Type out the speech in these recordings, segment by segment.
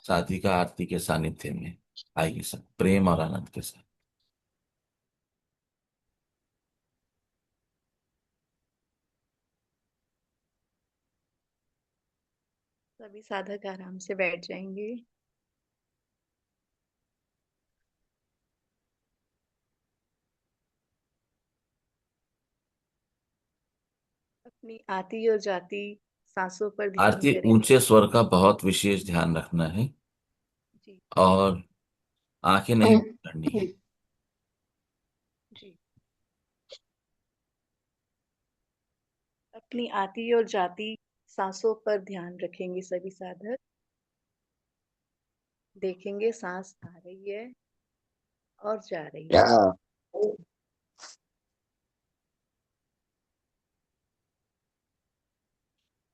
साधिका आरती के सानिध्य में आएगी सब प्रेम और आनंद के साथ। सभी साधक आराम से बैठ जाएंगे। अपनी आती और जाती सांसों पर ध्यान आरती करें। ऊंचे स्वर का बहुत विशेष ध्यान रखना है जी। और आंखें नहीं बंद करनी है। जी। अपनी आती और जाती सांसों पर ध्यान रखेंगे सभी साधक। देखेंगे सांस आ रही है और जा रही है।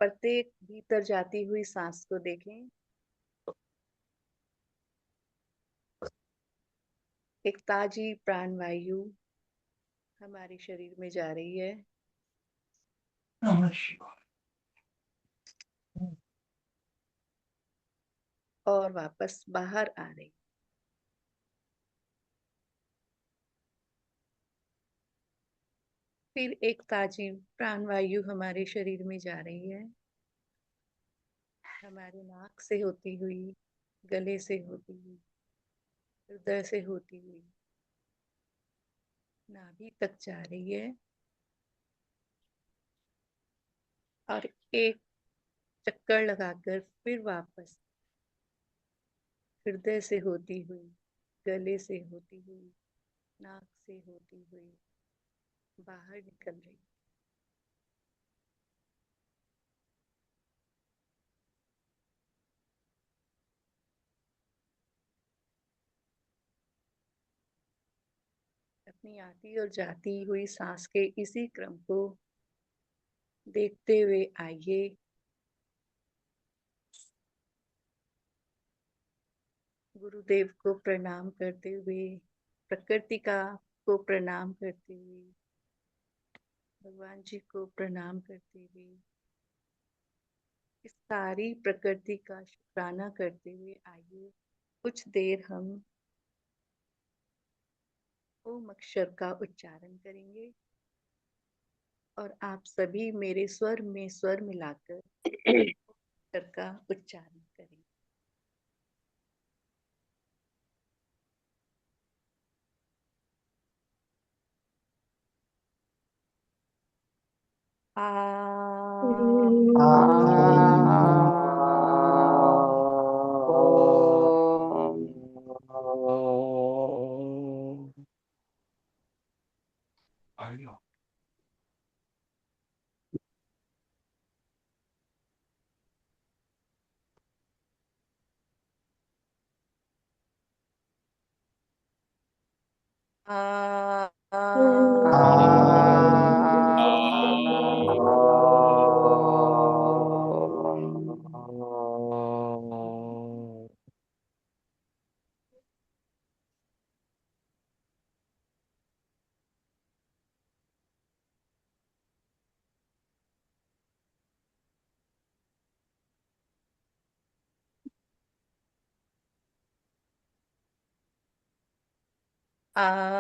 प्रत्येक भीतर जाती हुई सांस को देखें। एक ताजी प्राणवायु हमारे शरीर में जा रही है और वापस बाहर आ रही है। फिर एक ताजी प्राणवायु हमारे शरीर में जा रही है, हमारे नाक से होती हुई, गले से होती हुई, हृदय से होती हुई नाभि तक जा रही है और एक चक्कर लगाकर फिर वापस हृदय से होती हुई, गले से होती हुई, नाक से होती हुई बाहर निकल रही। अपनी आती और जाती हुई सांस के इसी क्रम को देखते हुए आइए गुरुदेव को प्रणाम करते हुए, प्रकृति का को प्रणाम करते हुए, भगवान जी को प्रणाम करते हुए, इस सारी प्रकृति का शुक्राना करते हुए आइए कुछ देर हम ओम अक्षर का उच्चारण करेंगे और आप सभी मेरे स्वर में स्वर मिलाकर अक्षर का उच्चारण करें। आ आ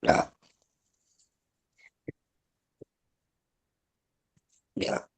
Ya, ya.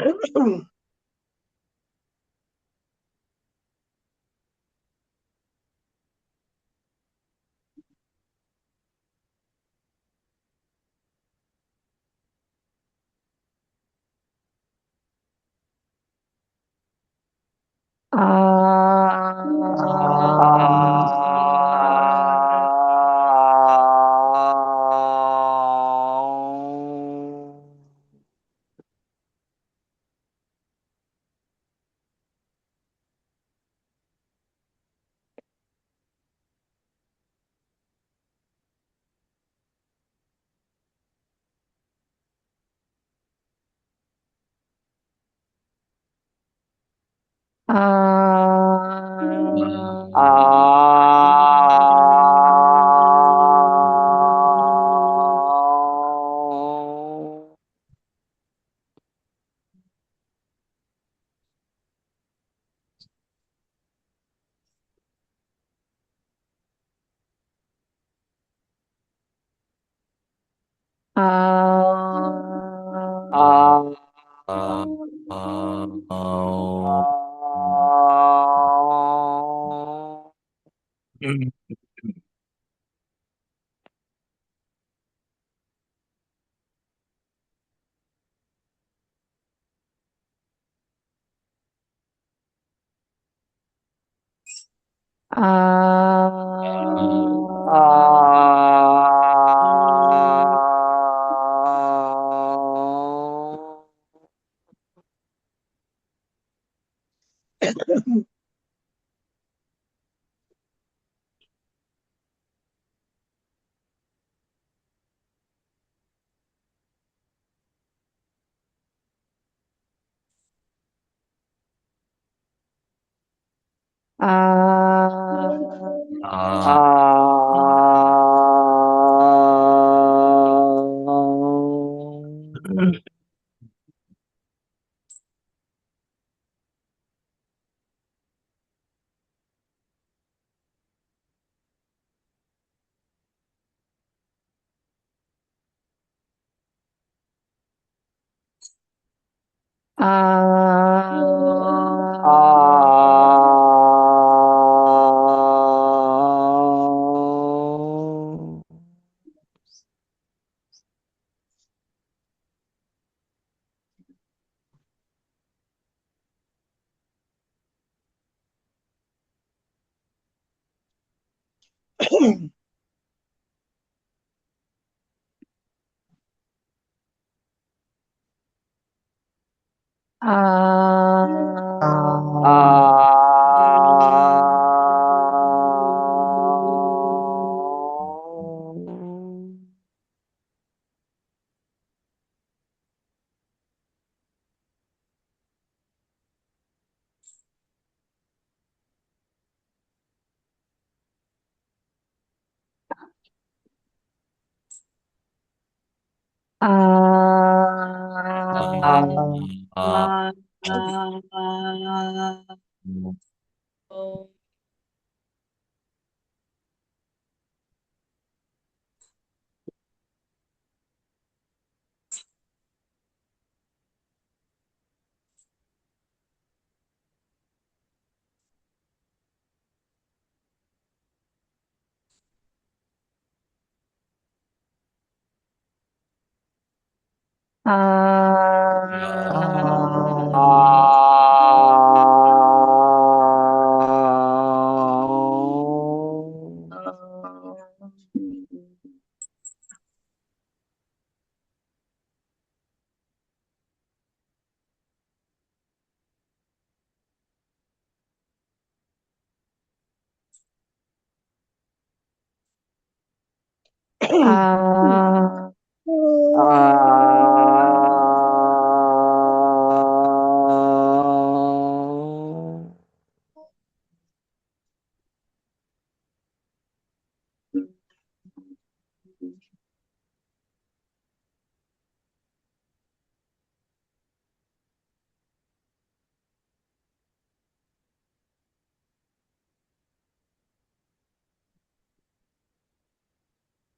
आ, आ,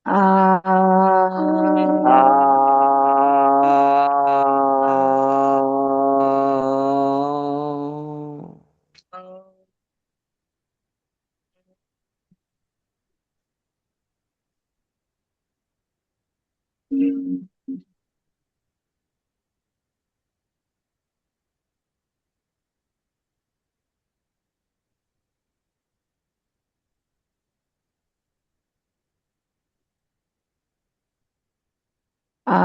आ, आ,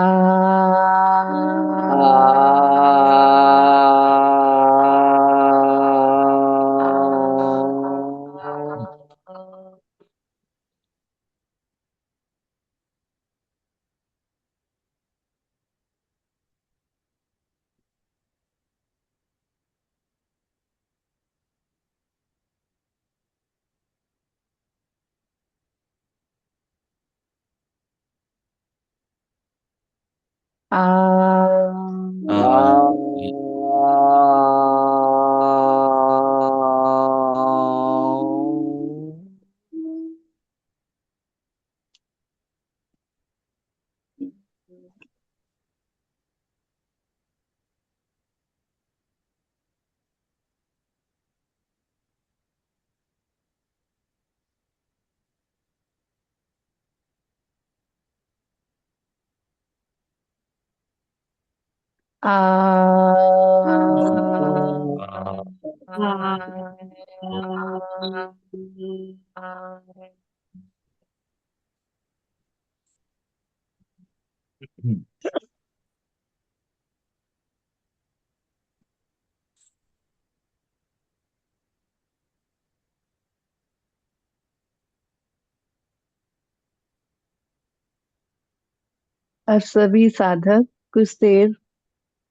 और सभी साधक कुछ देर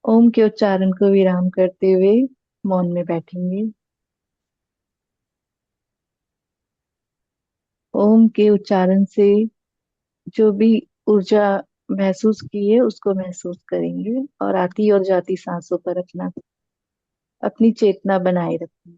ओम के उच्चारण को विराम करते हुए मौन में बैठेंगे। ओम के उच्चारण से जो भी ऊर्जा महसूस की है उसको महसूस करेंगे और आती और जाती सांसों पर अपनी चेतना बनाए रखेंगे।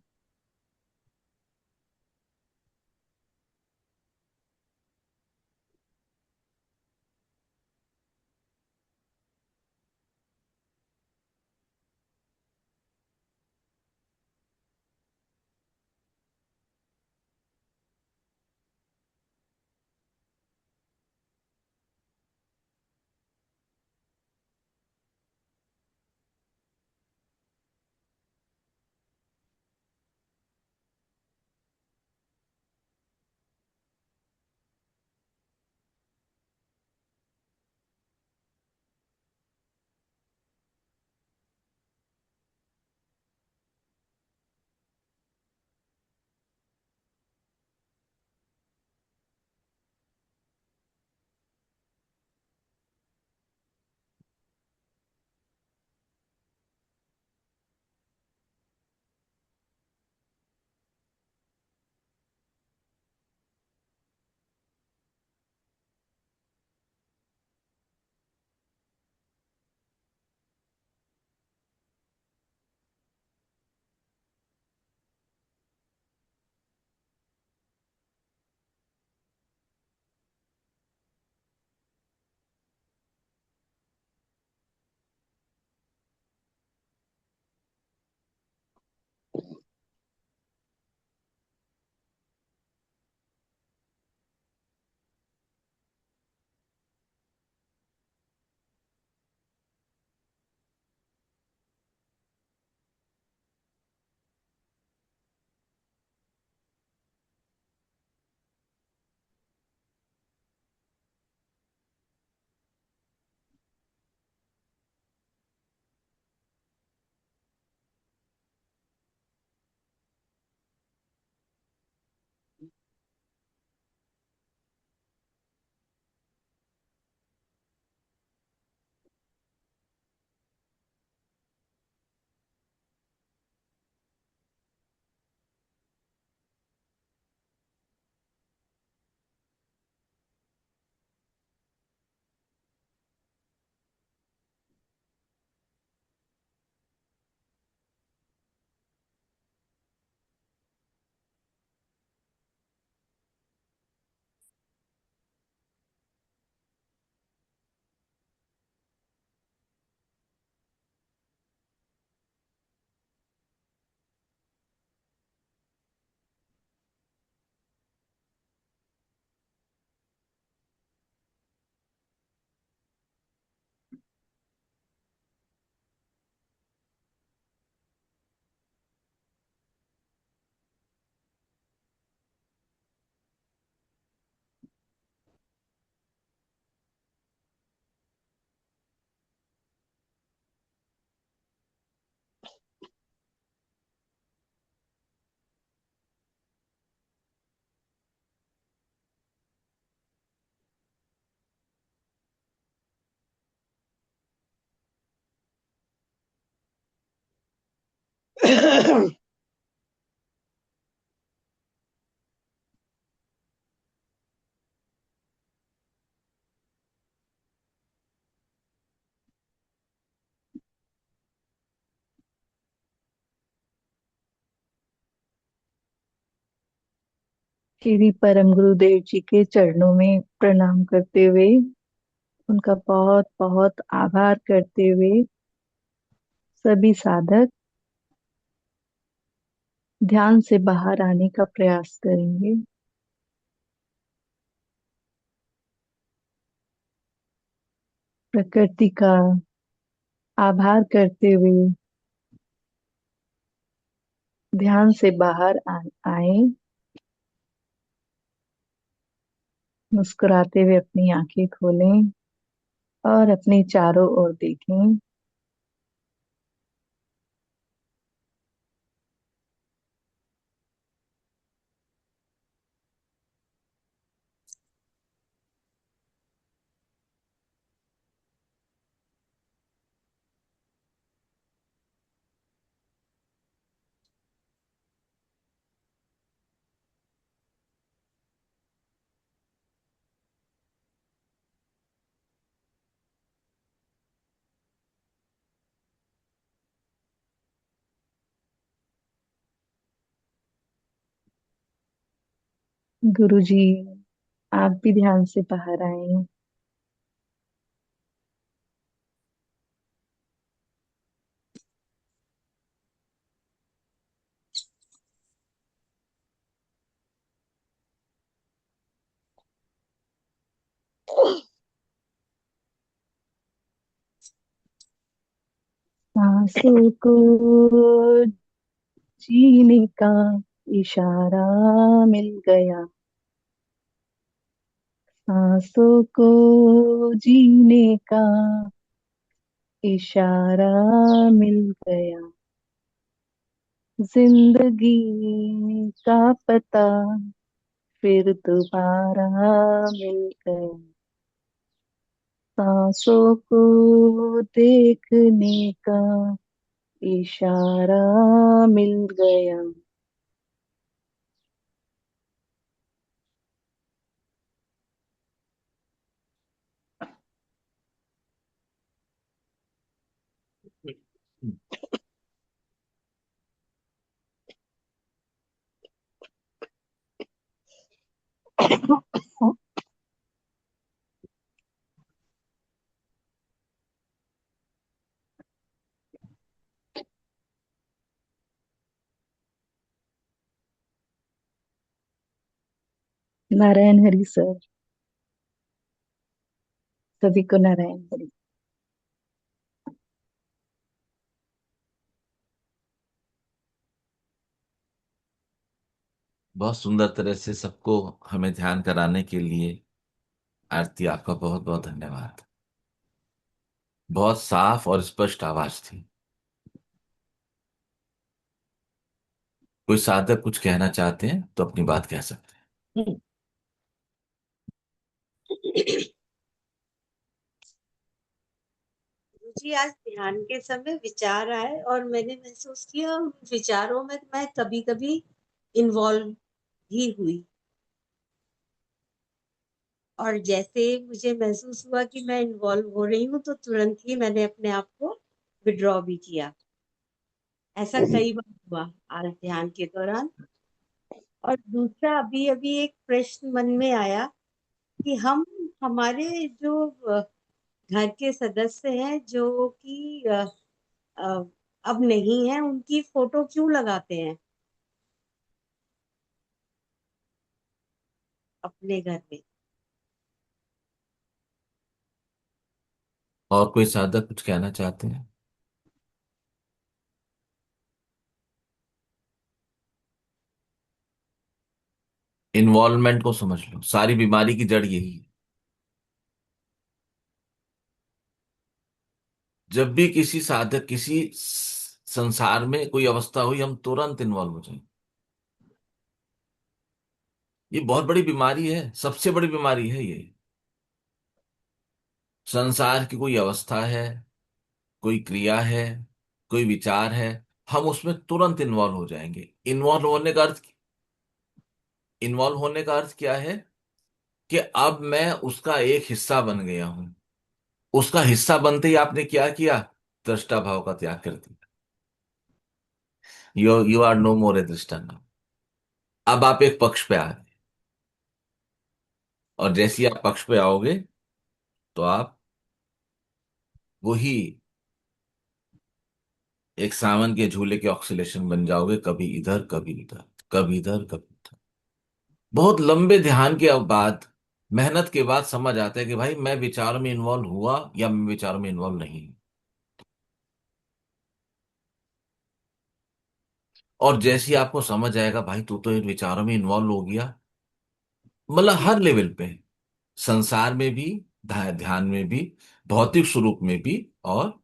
श्री परम गुरुदेव जी के चरणों में प्रणाम करते हुए, उनका बहुत बहुत आभार करते हुए, सभी साधक ध्यान से बाहर आने का प्रयास करेंगे। प्रकृति का आभार करते हुए ध्यान से बाहर आए। मुस्कुराते हुए अपनी आंखें खोलें और अपने चारों ओर देखें। गुरु जी, आप भी ध्यान से बाहर आए। सांसों को जीने का इशारा मिल गया। सांसों को जीने का इशारा मिल गया। जिंदगी का पता फिर दोबारा मिल गया। सांसों को देखने का इशारा मिल गया। नारायण हरि सर, सभी को नारायण हरि। बहुत सुंदर तरह से सबको हमें ध्यान कराने के लिए आरती, आपका बहुत बहुत धन्यवाद। बहुत साफ और स्पष्ट आवाज थी। कोई साधक कुछ कहना चाहते हैं तो अपनी बात कह सकते हैं। जी, आज ध्यान के समय विचार आए और मैंने महसूस किया उन विचारों में मैं कभी कभी इन्वॉल्व भी हुई, और जैसे मुझे महसूस हुआ कि मैं इन्वॉल्व हो रही हूँ तो तुरंत ही मैंने अपने आप को विड्रॉ भी किया। ऐसा कई बार हुआ आज ध्यान के दौरान। और दूसरा, अभी अभी एक प्रश्न मन में आया कि हम हमारे जो घर के सदस्य हैं जो कि अ, अब नहीं है, उनकी फोटो क्यों लगाते हैं अपने घर में। और कोई साधक कुछ कहना चाहते हैं? इन्वॉल्वमेंट को समझ लो, सारी बीमारी की जड़ यही है। जब भी किसी साधक किसी संसार में कोई अवस्था हुई, हम तुरंत इन्वॉल्व हो जाएं। ये बहुत बड़ी बीमारी है, सबसे बड़ी बीमारी है ये। संसार की कोई अवस्था है, कोई क्रिया है, कोई विचार है, हम उसमें तुरंत इन्वॉल्व हो जाएंगे। इन्वॉल्व होने का अर्थ क्या है? कि अब मैं उसका एक हिस्सा बन गया हूं। उसका हिस्सा बनते ही आपने क्या किया? दृष्टा भाव का त्याग कर दिया। यू आर नो मोर ए दृष्टा नाउ। अब आप एक पक्ष पे आ गए, और जैसे ही आप पक्ष पे आओगे तो आप वही एक सावन के झूले के ऑक्सीलेशन बन जाओगे, कभी इधर कभी उधर, कभी इधर कभी उधर। बहुत लंबे ध्यान के बाद, मेहनत के बाद समझ आता है कि भाई मैं विचार में इन्वॉल्व हुआ या मैं विचार में इन्वॉल्व नहीं हूं। और जैसे ही आपको समझ आएगा भाई तू तो इन विचारों में इन्वॉल्व हो गया, मतलब हर लेवल पे, संसार में भी, ध्यान में भी, भौतिक स्वरूप में भी, और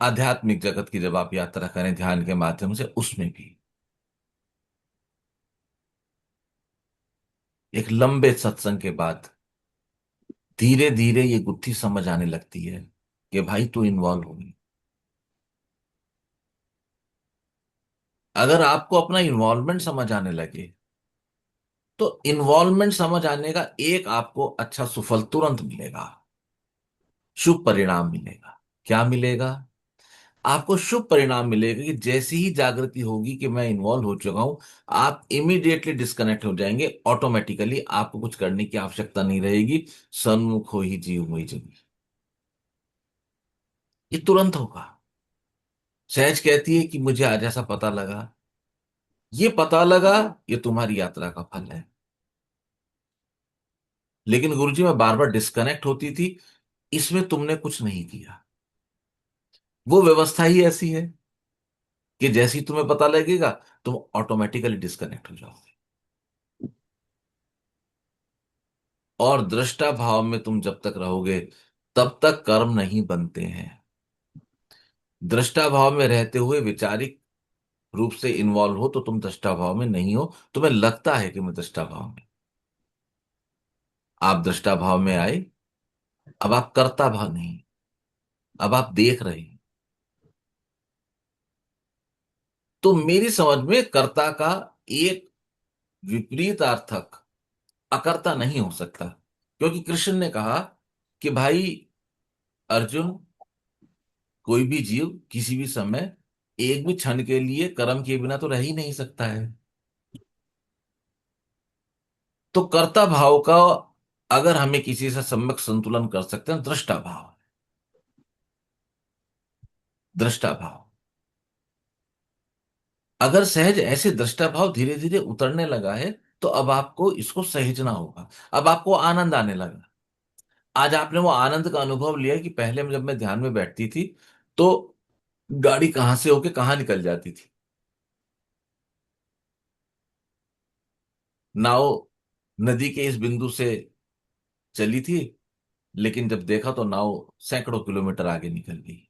आध्यात्मिक जगत की जब आप यात्रा करें ध्यान के माध्यम से, उसमें भी एक लंबे सत्संग के बाद धीरे धीरे ये गुत्थी समझ आने लगती है कि भाई तू इन्वॉल्व हो गई। अगर आपको अपना इन्वॉल्वमेंट समझ आने लगे, तो इन्वॉल्वमेंट समझ आने का एक आपको अच्छा सुफल तुरंत मिलेगा, शुभ परिणाम मिलेगा। क्या मिलेगा? आपको शुभ परिणाम मिलेगा कि जैसी ही जागृति होगी कि मैं इन्वॉल्व हो चुका हूं, आप इमीडिएटली डिस्कनेक्ट हो जाएंगे। ऑटोमेटिकली आपको कुछ करने की आवश्यकता नहीं रहेगी। सन्मुख हो ही जीव वही जगी। ये तुरंत होगा। सहज कहती है कि मुझे आज ऐसा पता लगा। ये पता लगा, ये तुम्हारी यात्रा का फल है। लेकिन गुरुजी मैं बार बार डिस्कनेक्ट होती थी, इसमें तुमने कुछ नहीं किया। वो व्यवस्था ही ऐसी है कि जैसे ही तुम्हें पता लगेगा तुम ऑटोमेटिकली डिस्कनेक्ट हो जाओगे। और दृष्टा भाव में तुम जब तक रहोगे तब तक कर्म नहीं बनते हैं। दृष्टा भाव में रहते हुए विचारिक रूप से इन्वॉल्व हो तो तुम दृष्टा भाव में नहीं हो। तुम्हें लगता है कि मैं दृष्टा भाव में। आप दृष्टा भाव में आए, अब आप कर्ता भाव नहीं, अब आप देख रहे हैं। तो मेरी समझ में कर्ता का एक विपरीत अर्थक अकर्ता नहीं हो सकता। क्योंकि कृष्ण ने कहा कि भाई अर्जुन, कोई भी जीव किसी भी समय एक भी क्षण के लिए कर्म किए बिना तो रह ही नहीं सकता है। तो कर्ता भाव का अगर हमें किसी से सम्यक संतुलन कर सकते हैं, दृष्टा भाव। दृष्टा भाव अगर सहज ऐसे दृष्टा भाव धीरे धीरे उतरने लगा है, तो अब आपको इसको सहेजना होगा। अब आपको आनंद आने लगा। आज आपने वो आनंद का अनुभव लिया कि पहले जब मैं ध्यान में बैठती थी तो गाड़ी कहां से होके कहां निकल जाती थी। नाव नदी के इस बिंदु से चली थी, लेकिन जब देखा तो नाव सैकड़ों किलोमीटर आगे निकल गई।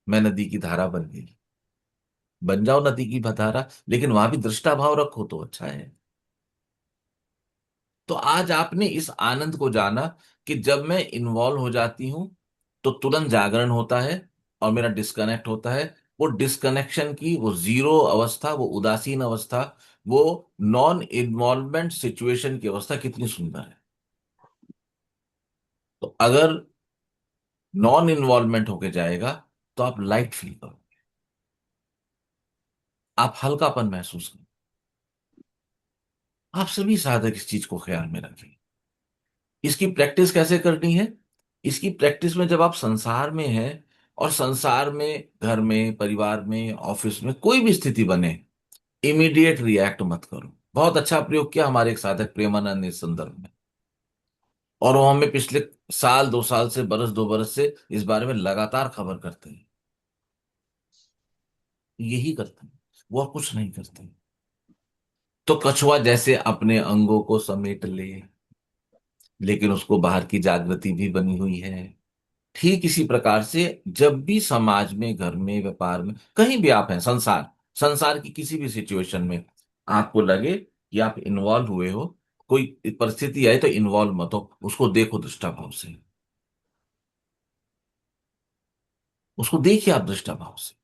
मैं नदी की धारा बन गई। बन जाओ नदी की धारा, लेकिन वहां भी दृष्टा भाव रखो तो अच्छा है। तो आज आपने इस आनंद को जाना कि जब मैं इन्वॉल्व हो जाती हूं तो तुरंत जागरण होता है और मेरा डिस्कनेक्ट होता है। वो डिस्कनेक्शन की वो जीरो अवस्था, वो उदासीन अवस्था, वो नॉन इन्वॉल्वमेंट सिचुएशन की अवस्था कितनी सुंदर है। तो अगर नॉन इन्वॉल्वमेंट होके जाएगा तो आप लाइट फील करो, आप हल्कापन महसूस करो। आप सभी साधक इस चीज को ख्याल में रखें। इसकी प्रैक्टिस कैसे करनी है? इसकी प्रैक्टिस में जब आप संसार में हैं, और संसार में, घर में, परिवार में, ऑफिस में कोई भी स्थिति बने, इमीडिएट रिएक्ट मत करो। बहुत अच्छा प्रयोग किया हमारे एक साधक प्रेमानंद ने इस संदर्भ में। और वो हमें पिछले साल, 2 साल से, बरस, 2 बरस से इस बारे में लगातार खबर करते हैं। यही करते हैं, वो और कुछ नहीं करते। तो कछुआ जैसे अपने अंगों को समेट ले, लेकिन उसको बाहर की जागृति भी बनी हुई है, ठीक इसी प्रकार से जब भी समाज में, घर में, व्यापार में, कहीं भी आप हैं, संसार संसार की किसी भी सिचुएशन में आपको लगे कि आप इन्वॉल्व हुए हो, कोई परिस्थिति आए तो इन्वॉल्व मत हो, उसको देखो दृष्टा भाव से। उसको देखिए आप दृष्टा भाव से।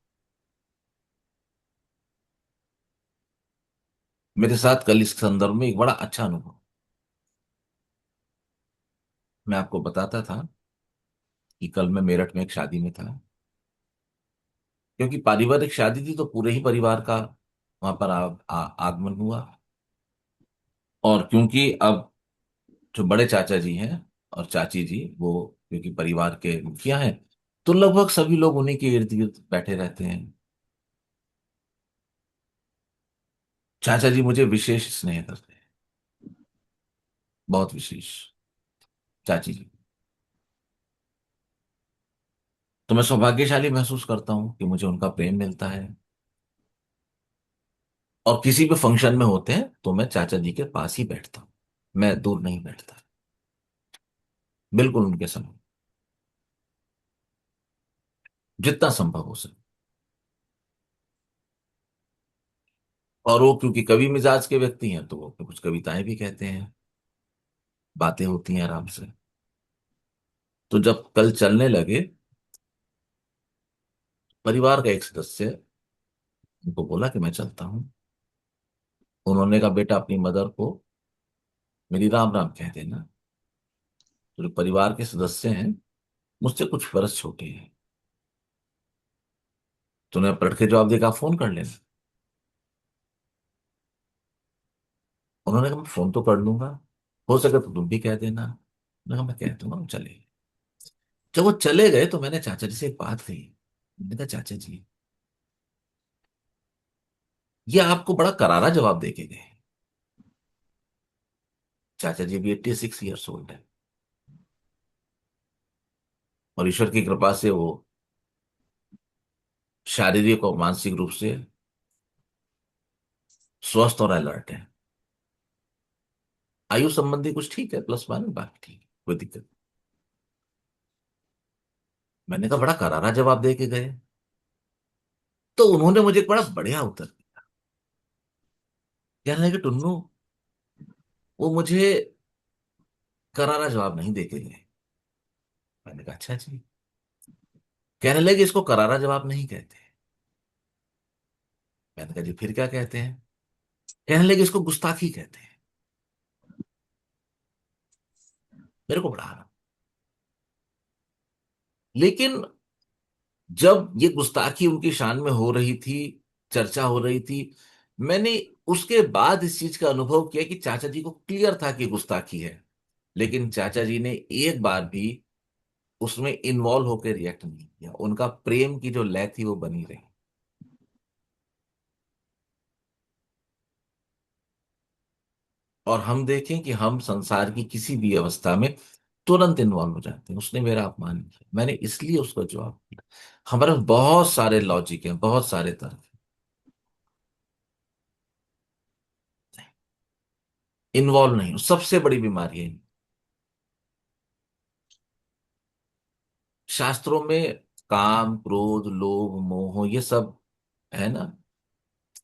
मेरे साथ कल इस संदर्भ में एक बड़ा अच्छा अनुभव, मैं आपको बताता था कि कल मैं मेरठ में एक शादी में था। क्योंकि पारिवारिक शादी थी तो पूरे ही परिवार का वहां पर आगमन हुआ। और क्योंकि अब जो बड़े चाचा जी हैं और चाची जी, वो क्योंकि परिवार के मुखिया हैं, तो लगभग सभी लोग उन्हीं के इर्द गिर्द बैठे रहते हैं। चाचा जी मुझे विशेष स्नेह करते हैं, बहुत विशेष, चाची जी। तो मैं सौभाग्यशाली महसूस करता हूं कि मुझे उनका प्रेम मिलता है। और किसी भी फंक्शन में होते हैं तो मैं चाचा जी के पास ही बैठता हूं, मैं दूर नहीं बैठता, बिल्कुल उनके समय, जितना संभव हो सके। और वो क्योंकि कवि मिजाज के व्यक्ति हैं तो वो कुछ कविताएं भी कहते हैं, बातें होती हैं आराम से। तो जब कल चलने लगे, परिवार का एक सदस्य उनको बोला कि मैं चलता हूं। उन्होंने कहा बेटा अपनी मदर को मेरी राम राम कह देना। तो जो परिवार के सदस्य हैं मुझसे कुछ बरस छोटे हैं, तो उन्हें पलट के जवाब देगा फोन कर लेना। उन्होंने कहा मैं फोन तो कर लूंगा, हो सके तो तुम भी कह देना। मैंने कहा मैं कह दूंगा, वो चले। जब वो चले गए तो मैंने चाचा जी से एक बात कही। मैंने कहा चाचा जी, ये आपको बड़ा करारा जवाब दे के गए। चाचा जी भी 86 ईयर्स ओल्ड है, और ईश्वर की कृपा से वो शारीरिक और मानसिक रूप से स्वस्थ और अलर्ट है। आयु संबंधी कुछ ठीक है, प्लस माइनस, बाकी ठीक है, कोई दिक्कत नहीं। मैंने कहा बड़ा करारा जवाब दे के गए। तो उन्होंने मुझे एक बड़ा बढ़िया उत्तर दिया। कहने लगे टुन्नू, वो मुझे करारा जवाब नहीं दे के गए। मैंने कहा अच्छा जी। कहने लगे इसको करारा जवाब नहीं कहते। मैंने कहा जी फिर क्या कहते हैं? कहने लगे इसको गुस्ताखी कहते हैं। मेरे को बड़ा आनंद। लेकिन जब ये गुस्ताखी उनकी शान में हो रही थी, चर्चा हो रही थी, मैंने उसके बाद इस चीज का अनुभव किया कि चाचा जी को क्लियर था कि गुस्ताखी है, लेकिन चाचा जी ने एक बार भी उसमें इन्वॉल्व होकर रिएक्ट नहीं किया। उनका प्रेम की जो लय थी वो बनी रही। और हम देखें कि हम संसार की किसी भी अवस्था में तुरंत इन्वॉल्व हो जाते हैं। उसने मेरा अपमान किया, मैंने इसलिए उसको जवाब दिया। हमारे पास बहुत सारे लॉजिक हैं, बहुत सारे तर्क हैं। इन्वॉल्व नहीं हो, सबसे बड़ी बीमारी है। शास्त्रों में काम, क्रोध, लोभ, मोह, ये सब है ना,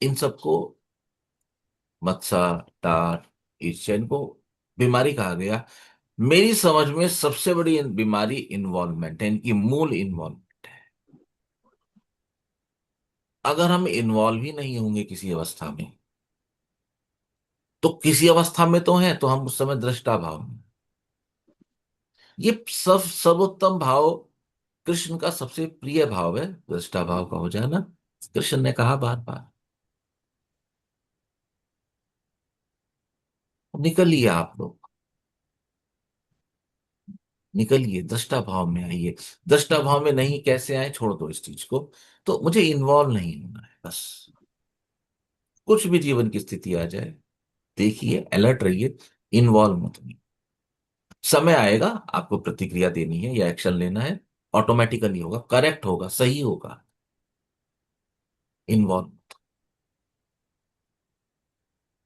इन सबको मत्सा, टाट, ईर्ष्या, इनको बीमारी कहा गया। मेरी समझ में सबसे बड़ी बीमारी इन्वॉल्वमेंट है, इनकी मूल इन्वॉल्वमेंट है। अगर हम इन्वॉल्व ही नहीं होंगे किसी अवस्था में, तो किसी अवस्था में तो है तो हम उस समय दृष्टा भाव में। ये सब सर्वोत्तम भाव, कृष्ण का सबसे प्रिय भाव है, दृष्टा भाव का हो जाए ना। कृष्ण ने कहा बार बार, निकलिए आप लोग, निकलिए दृष्टा भाव में आइए। दृष्टा भाव में नहीं कैसे आए, छोड़ दो इस चीज को। तो मुझे इन्वॉल्व नहीं होना है बस। कुछ भी जीवन की स्थिति आ जाए, देखिए, अलर्ट रहिए, इन्वॉल्व मत होइए। समय आएगा, आपको प्रतिक्रिया देनी है या एक्शन लेना है, ऑटोमेटिकली होगा, करेक्ट होगा, सही होगा। इन्वॉल्व।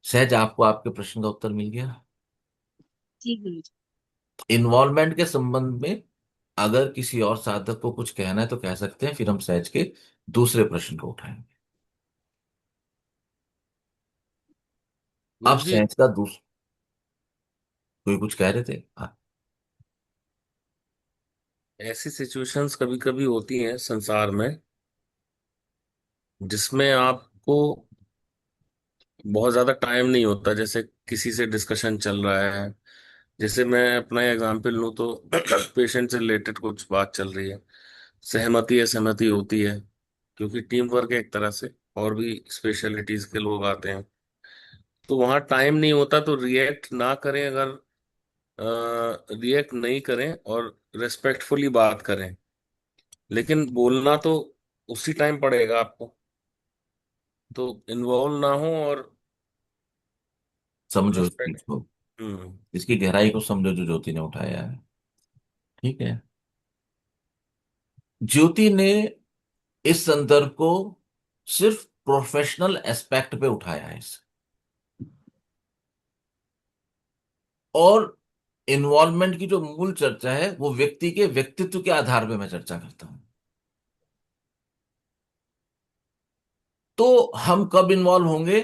सहज आपको आपके प्रश्न का उत्तर मिल गया। जी गुरु जी। इन्वॉल्वमेंट के संबंध में अगर किसी और साधक को कुछ कहना है तो कह सकते हैं, फिर हम सहज के दूसरे प्रश्न को उठाएंगे। आप गुरु जी, सहज का कोई कुछ कह रहे थे? हाँ। ऐसी सिचुएशंस कभी कभी होती हैं संसार में जिसमें आपको बहुत ज्यादा टाइम नहीं होता, जैसे किसी से डिस्कशन चल रहा है। जैसे मैं अपना एग्जांपल लूँ तो पेशेंट से रिलेटेड कुछ बात चल रही है, सहमति असहमति होती है, क्योंकि टीम वर्क है एक तरह से, और भी स्पेशलिटीज के लोग आते हैं। तो वहाँ टाइम नहीं होता, तो रिएक्ट ना करें, अगर रिएक्ट नहीं करें और रेस्पेक्टफुली बात करें। लेकिन बोलना तो उसी टाइम पड़ेगा आपको, तो इन्वॉल्व ना हो और समझो इस रेस्पेक्ट। चीज को, हम्म। इसकी गहराई को समझो जो ज्योति ने उठाया है। ठीक है। ज्योति ने इस संदर्भ को सिर्फ प्रोफेशनल एस्पेक्ट पे उठाया है इसे, और इन्वॉल्वमेंट की जो मूल चर्चा है वो व्यक्ति के व्यक्तित्व के आधार पे मैं चर्चा करता हूं। तो हम कब इन्वॉल्व होंगे?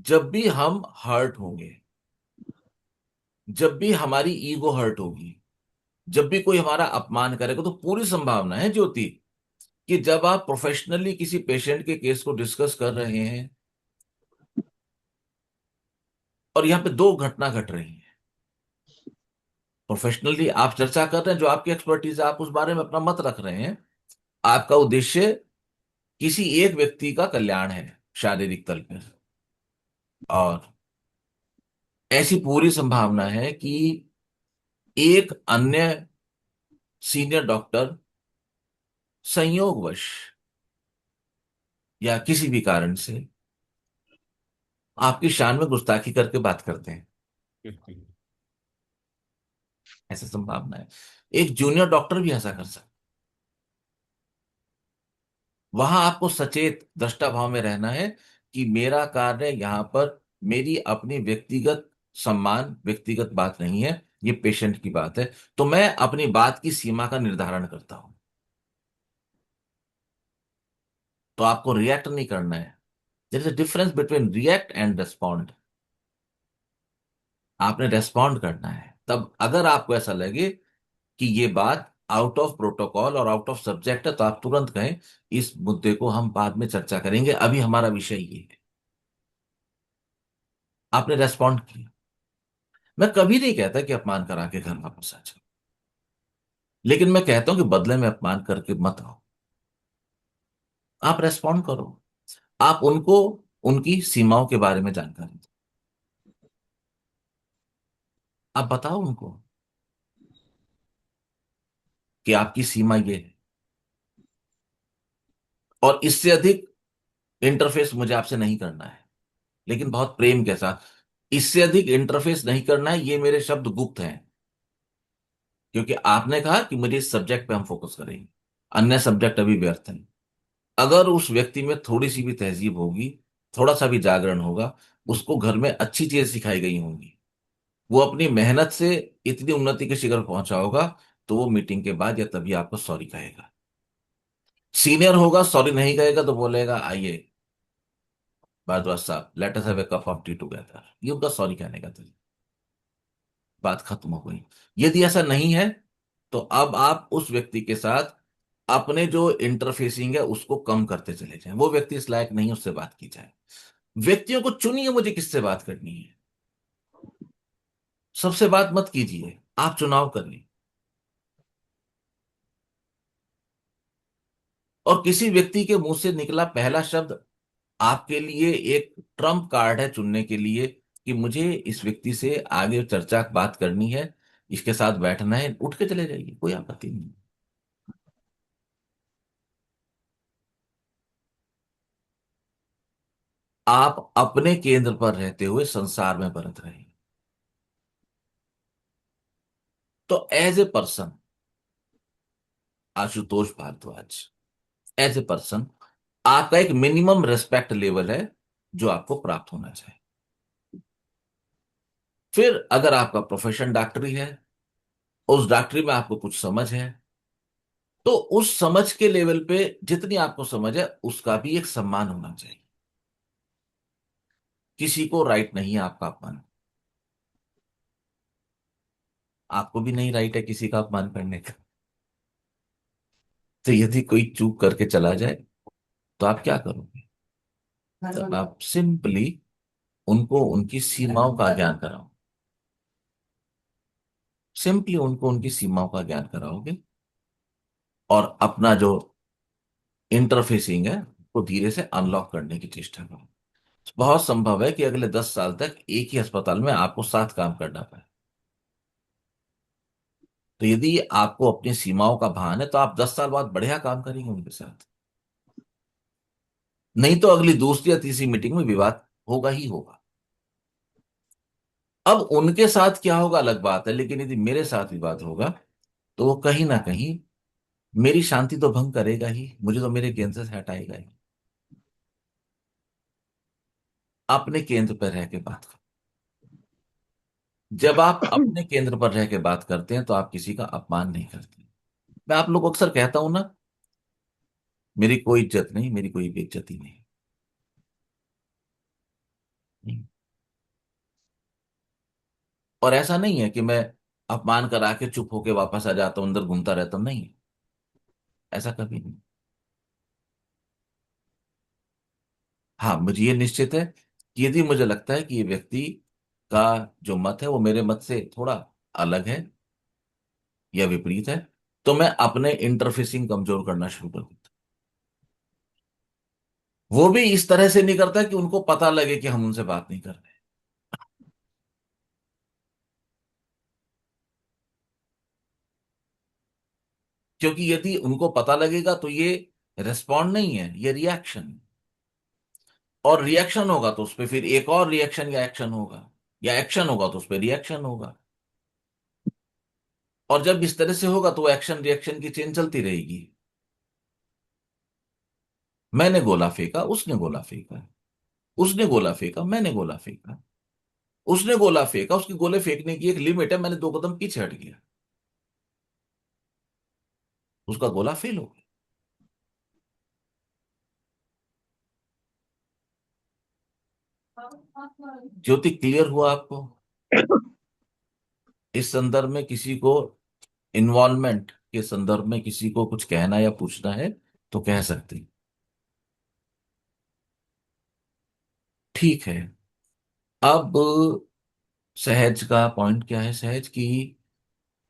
जब भी हम हर्ट होंगे, जब भी हमारी ईगो हर्ट होगी, जब भी कोई हमारा अपमान करेगा। तो पूरी संभावना है ज्योति कि जब आप प्रोफेशनली किसी पेशेंट के केस को डिस्कस कर रहे हैं और यहां पे दो घटना घट रही है। प्रोफेशनली आप चर्चा कर रहे हैं, जो आपकी एक्सपर्टीज है, आप उस बारे में अपना मत रख रहे हैं। आपका उद्देश्य किसी एक व्यक्ति का कल्याण है शारीरिक तल पर, और ऐसी पूरी संभावना है कि एक अन्य सीनियर डॉक्टर संयोगवश या किसी भी कारण से आपकी शान में गुस्ताखी करके बात करते हैं। ऐसा संभावना है। एक जूनियर डॉक्टर भी ऐसा कर सकता। वहां आपको सचेत दृष्टा भाव में रहना है कि मेरा कार्य यहां पर मेरी अपनी व्यक्तिगत सम्मान, व्यक्तिगत बात नहीं है, ये पेशेंट की बात है। तो मैं अपनी बात की सीमा का निर्धारण करता हूं। तो आपको रिएक्ट नहीं करना है। There is a difference between react and respond. आपने रेस्पॉन्ड करना है तब, अगर आपको ऐसा लगे कि ये बात आउट ऑफ प्रोटोकॉल और आउट ऑफ सब्जेक्ट है, तो आप तुरंत कहें इस मुद्दे को हम बाद में चर्चा करेंगे, अभी हमारा विषय ये है। आपने रेस्पॉन्ड किया। मैं कभी नहीं कहता कि अपमान करा के घर वापस आ जाओ, लेकिन मैं कहता हूं कि बदले में अपमान करके मत आओ। आप रेस्पॉन्ड करो। आप उनको उनकी सीमाओं के बारे में जानकारी दो। आप बताओ उनको कि आपकी सीमा ये है, और इससे अधिक इंटरफेस मुझे आपसे नहीं करना है, लेकिन बहुत प्रेम के साथ। इससे अधिक इंटरफेस नहीं करना है, ये मेरे शब्द गुप्त हैं, क्योंकि आपने कहा कि मुझे इस सब्जेक्ट पे हम फोकस करेंगे, अन्य सब्जेक्ट अभी व्यर्थ हैं। अगर उस व्यक्ति में थोड़ी सी भी तहजीब होगी, थोड़ा सा भी जागरण होगा, उसको घर में अच्छी चीजें सिखाई गई होंगी, वो अपनी मेहनत से इतनी उन्नति के शिखर पहुंचा होगा, तो वो मीटिंग के बाद या तभी आपको सॉरी कहेगा। सीनियर होगा, सॉरी नहीं कहेगा, तो बोलेगा आइए भारद्वाज साहब, let us have a cup of T together. ये उनका सॉरी कहने का तरीका। बात खत्म हो गई। यदि ऐसा नहीं है, तो अब आप उस व्यक्ति के साथ अपने जो इंटरफेसिंग है उसको कम करते चले जाएं। वो व्यक्ति इस लायक नहीं, उससे बात की जाए। व्यक्तियों को चुनिए, मुझे किससे बात करनी है। सबसे बात मत कीजिए, आप चुनाव करिए। और किसी व्यक्ति के मुंह से निकला पहला शब्द आपके लिए एक ट्रम्प कार्ड है चुनने के लिए, कि मुझे इस व्यक्ति से आगे चर्चा बात करनी है, इसके साथ बैठना है, उठ के चले जाइए, कोई आपत्ति नहीं। आप अपने केंद्र पर रहते हुए संसार में बरत रहे हैं। तो as a person, Ashutosh Bhardwaj, as a person, आपका एक मिनिमम रेस्पेक्ट लेवल है जो आपको प्राप्त होना चाहिए। फिर अगर आपका प्रोफेशन डॉक्टरी है, उस डॉक्टरी में आपको कुछ समझ है, तो उस समझ के लेवल पे जितनी आपको समझ है उसका भी एक सम्मान होना चाहिए। किसी को राइट नहीं है आपका अपमान। आपको भी नहीं राइट है किसी का अपमान करने का। तो यदि कोई चूक करके चला जाए तो आप क्या करोगे? तो आप सिंपली उनको उनकी सीमाओं का ज्ञान कराओ, सिंपली उनको उनकी सीमाओं का ज्ञान कराओगे, और अपना जो इंटरफेसिंग है वो धीरे से अनलॉक करने की चेष्टा करो। बहुत संभव है कि अगले 10 साल तक एक ही अस्पताल में आपको 7 काम करना पड़े। तो यदि आपको अपनी सीमाओं का भान है तो आप 10 साल बाद बढ़िया काम करेंगे उनके साथ। नहीं तो अगली दूसरी या तीसरी मीटिंग में विवाद होगा ही होगा। अब उनके साथ क्या होगा अलग बात है, लेकिन यदि मेरे साथ विवाद होगा तो वो कहीं ना कहीं मेरी शांति तो भंग करेगा ही, मुझे तो मेरे केंद्र से हटाएगा ही। अपने केंद्र पर रह के बात करो। जब आप अपने केंद्र पर रह के बात करते हैं तो आप किसी का अपमान नहीं करते। मैं आप लोग को अक्सर कहता हूं ना, मेरी कोई इज्जत नहीं, मेरी कोई बेइज्जती नहीं। नहीं। और ऐसा नहीं है कि मैं अपमान करा के चुप होके वापस आ जाता हूं, अंदर घूमता रहता हूं, नहीं, ऐसा कभी नहीं। हाँ, मुझे ये निश्चित है कि यदि मुझे लगता है कि ये व्यक्ति का जो मत है वो मेरे मत से थोड़ा अलग है या विपरीत है, तो मैं अपने इंटरफेसिंग कमजोर करना शुरू कर देता हूं। वो भी इस तरह से नहीं करता कि उनको पता लगे कि हम उनसे बात नहीं कर रहे। क्योंकि यदि उनको पता लगेगा तो ये रिस्पॉन्ड नहीं है, ये रिएक्शन। और रिएक्शन होगा तो उस पर फिर एक और रिएक्शन या एक्शन होगा, या एक्शन होगा तो उस पर रिएक्शन होगा। और जब इस तरह से होगा तो एक्शन रिएक्शन की चेन चलती रहेगी। मैंने गोला फेंका, उसने गोला फेंका, उसने गोला फेंका, मैंने गोला फेंका, उसने गोला फेंका, उसकी गोले फेंकने की एक लिमिट है, मैंने 2 कदम पीछे हट गया, उसका गोला फेल हो गया। ज्योति, क्लियर हुआ आपको? इस संदर्भ में किसी को, इन्वॉल्वमेंट के संदर्भ में किसी को कुछ कहना या पूछना है तो कह सकते हैं। ठीक है। अब सहज का पॉइंट क्या है? सहज की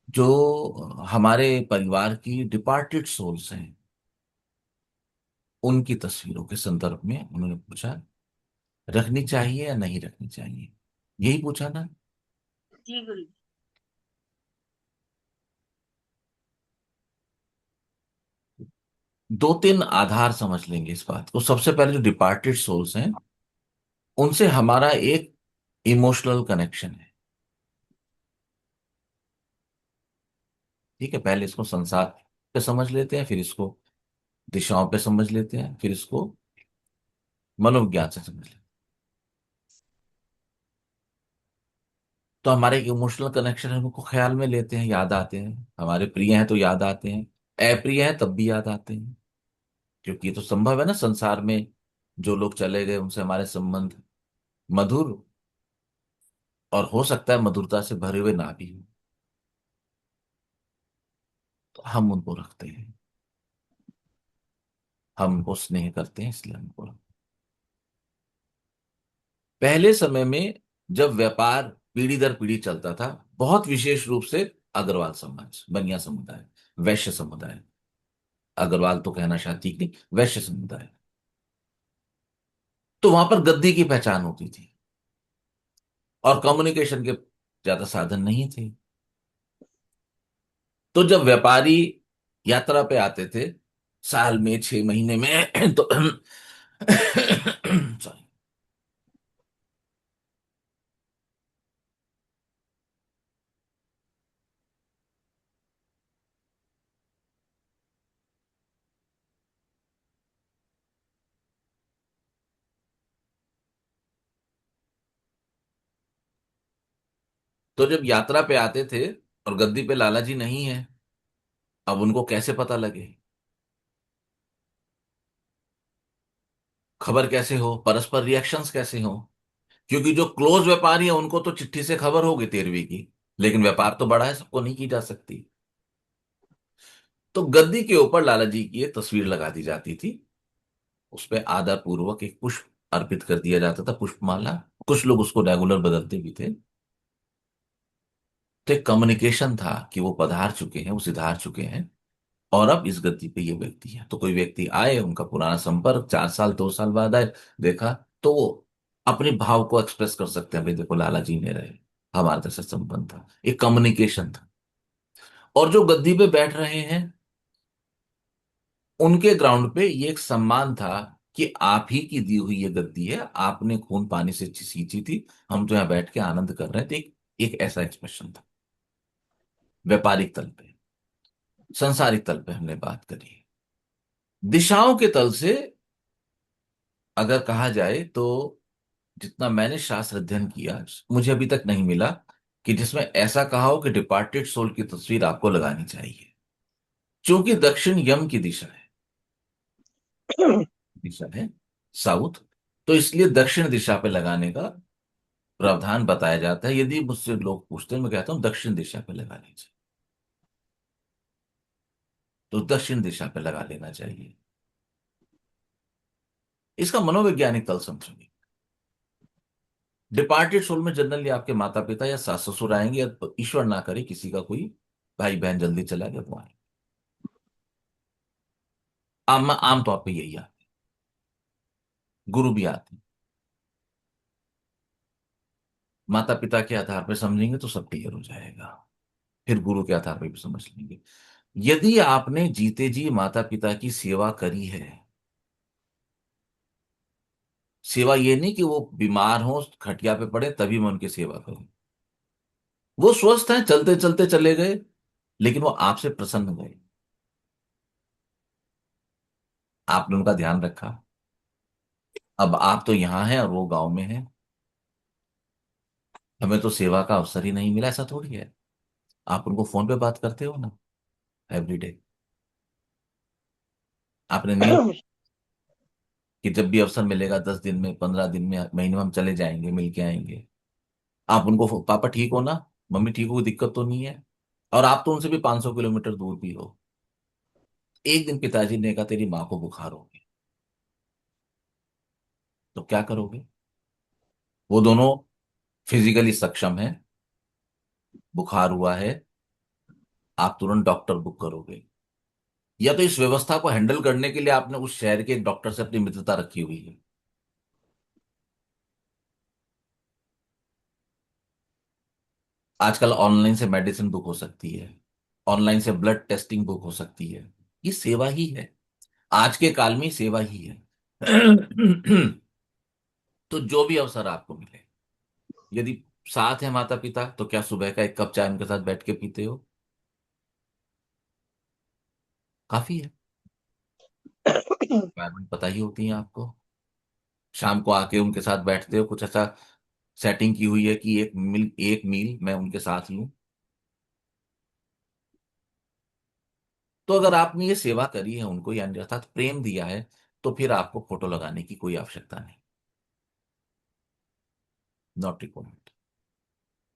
जो हमारे परिवार की डिपार्टेड सोल्स हैं उनकी तस्वीरों के संदर्भ में उन्होंने पूछा, रखनी चाहिए या नहीं रखनी चाहिए, यही पूछा ना? जी गुरु। 2-3 आधार समझ लेंगे इस बात को। सबसे पहले जो डिपार्टेड सोल्स हैं उनसे हमारा एक इमोशनल कनेक्शन है। ठीक है, पहले इसको संसार पे समझ लेते हैं, फिर इसको दिशाओं पे समझ लेते हैं, फिर इसको मनोविज्ञान से समझ लेते हैं। तो हमारे एक इमोशनल कनेक्शन है, उनको ख्याल में लेते हैं, याद आते हैं। हमारे प्रिय हैं तो याद आते हैं, अप्रिय हैं तब भी याद आते हैं। क्योंकि ये तो संभव है ना, संसार में जो लोग चले गए उनसे हमारे संबंध मधुर, और हो सकता है मधुरता से भरे हुए ना भी हो, तो हम उनको रखते हैं, हम उनको स्नेह करते हैं, इसलिए हम उनको रखते हैं। पहले समय में जब व्यापार पीढ़ी दर पीढ़ी चलता था, बहुत विशेष रूप से अग्रवाल समाज, बनिया समुदाय, वैश्य समुदाय, अग्रवाल तो कहना शायद ठीक नहीं, वैश्य समुदाय, तो वहां पर गद्दी की पहचान होती थी और कम्युनिकेशन के ज्यादा साधन नहीं थे। तो जब व्यापारी यात्रा पे आते थे साल में 6 महीने में तो सॉरी, तो जब यात्रा पे आते थे और गद्दी पे लाला जी नहीं है, अब उनको कैसे पता लगे, खबर कैसे हो, परस्पर रिएक्शंस कैसे हो? क्योंकि जो क्लोज व्यापारी है उनको तो चिट्ठी से खबर होगी 13वीं की, लेकिन व्यापार तो बड़ा है, सबको नहीं की जा सकती। तो गद्दी के ऊपर लाला जी की एक तस्वीर लगा दी जाती थी, उस पे आदर पूर्वक एक पुष्प अर्पित कर दिया जाता था, पुष्पमाला। कुछ लोग उसको रेगुलर बदलते भी थे। तो एक कम्युनिकेशन था कि वो पधार चुके हैं, वो सिधार चुके हैं, और अब इस गद्दी पे ये व्यक्ति है। तो कोई व्यक्ति आए, उनका पुराना संपर्क 4 साल 2 साल बाद आए, देखा, तो वो अपने भाव को एक्सप्रेस कर सकते हैं, भाई देखो लाला जी ने रहे, हमारे जैसा संबंध था, एक कम्युनिकेशन था। और जो गद्दी पे बैठ रहे हैं, उनके ग्राउंड पे ये एक सम्मान था कि आप ही की दी हुई ये गद्दी है, आपने खून पानी से सींची थी, हम तो यहाँ बैठ के आनंद कर रहे थे। एक ऐसा एक्सप्रेशन था। व्यापारिक तल पे, संसारिक तल पे हमने बात करी। दिशाओं के तल से अगर कहा जाए तो जितना मैंने शास्त्र अध्ययन किया, मुझे अभी तक नहीं मिला कि जिसमें ऐसा कहा हो कि डिपार्टेड सोल की तस्वीर आपको लगानी चाहिए। क्योंकि दक्षिण यम की दिशा है साउथ, तो इसलिए दक्षिण दिशा पे लगाने का प्रावधान बताया जाता है। यदि मुझसे लोग पूछते हैं, मैं कहता हूं दक्षिण दिशा पे लगा लीजिए, तो दक्षिण दिशा पे लगा लेना चाहिए। इसका मनोवैज्ञानिक तल समझेंगे। डिपार्टेड सोल में जनरली आपके माता पिता या सास ससुर आएंगे, या तो ईश्वर ना करे किसी का कोई भाई बहन जल्दी चला गया वो आए। आमतौर पर यही आते हैं। गुरु भी आते हैं। माता पिता के आधार पर समझेंगे तो सब क्लियर हो जाएगा, फिर गुरु के आधार पर भी समझ लेंगे। यदि आपने जीते जी माता पिता की सेवा करी है, सेवा ये नहीं कि वो बीमार हो खटिया पे पड़े तभी मैं उनकी सेवा करूं, वो स्वस्थ हैं, चलते चलते चले गए, लेकिन वो आपसे प्रसन्न गए, आपने उनका ध्यान रखा। अब आप तो यहां हैं और वो गांव में हैं, हमें तो सेवा का अवसर ही नहीं मिला, ऐसा थोड़ी है। आप उनको फोन पे बात करते हो ना, एवरीडे। आपने नियम कि जब भी अवसर मिलेगा, 10 दिन में, 15 दिन में, महीने में हम चले जाएंगे, मिल के आएंगे। आप उनको, पापा ठीक हो ना, मम्मी ठीक हो, कोई दिक्कत तो नहीं है। और आप तो उनसे भी 500 किलोमीटर दूर भी हो। एक दिन पिताजी ने कहा तेरी माँ को बुखार हो गया, तो क्या करोगे? वो दोनों फिजिकली सक्षम है, बुखार हुआ है, आप तुरंत डॉक्टर बुक करोगे, या तो इस व्यवस्था को हैंडल करने के लिए आपने उस शहर के एक डॉक्टर से अपनी मित्रता रखी हुई है। आजकल ऑनलाइन से मेडिसिन बुक हो सकती है, ऑनलाइन से ब्लड टेस्टिंग बुक हो सकती है। ये सेवा ही है, आज के काल में सेवा ही है। तो जो भी अवसर आपको मिले, यदि साथ है माता पिता, तो क्या सुबह का 1 कप चाय उनके साथ बैठ के पीते हो? काफी है। रिक्वायरमेंट पता ही होती है आपको। शाम को आके उनके साथ बैठते हो, कुछ ऐसा सेटिंग की हुई है कि एक मील मैं उनके साथ लूं। तो अगर आपने ये सेवा करी है उनको, यानी अर्थात प्रेम दिया है, तो फिर आपको फोटो लगाने की कोई आवश्यकता नहीं। Not required.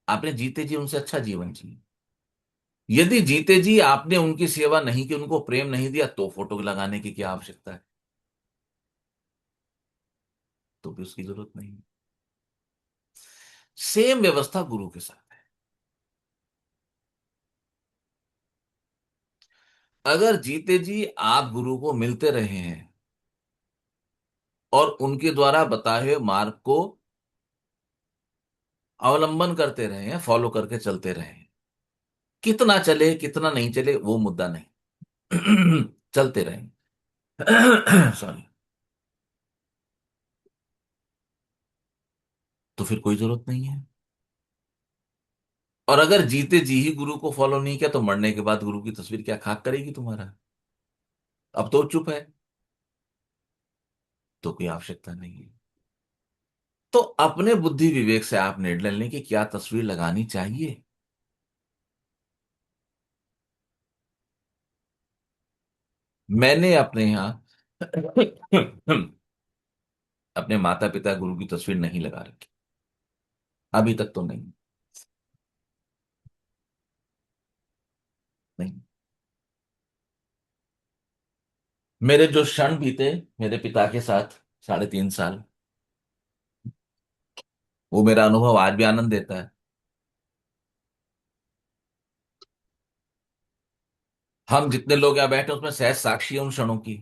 आपने जीते जी उनसे अच्छा जीवन जिए। यदि जीते जी आपने उनकी सेवा नहीं की, उनको प्रेम नहीं दिया, तो फोटो लगाने की क्या आवश्यकता है? तो भी उसकी जरूरत नहीं। सेम व्यवस्था गुरु के साथ है। अगर जीते जी आप गुरु को मिलते रहे हैं और उनके द्वारा बताए हुए मार्ग को अवलंबन करते रहे हैं, फॉलो करके चलते रहे हैं, कितना चले कितना नहीं चले वो मुद्दा नहीं। चलते रहे। सॉरी। तो फिर कोई जरूरत नहीं है। और अगर जीते जी ही गुरु को फॉलो नहीं किया, तो मरने के बाद गुरु की तस्वीर क्या खाक करेगी तुम्हारा? अब तो चुप है, तो कोई आवश्यकता नहीं है। तो अपने बुद्धि विवेक से आप निर्णय लें कि क्या तस्वीर लगानी चाहिए। मैंने अपने यहां अपने माता पिता गुरु की तस्वीर नहीं लगा रखी, अभी तक तो नहीं। नहीं। मेरे जो क्षण बीते मेरे पिता के साथ, 3.5 साल, वो मेरा अनुभव आज भी आनंद देता है। हम जितने लोग यहाँ बैठे हैं, उसमें सहज साक्षी है उन क्षणों की।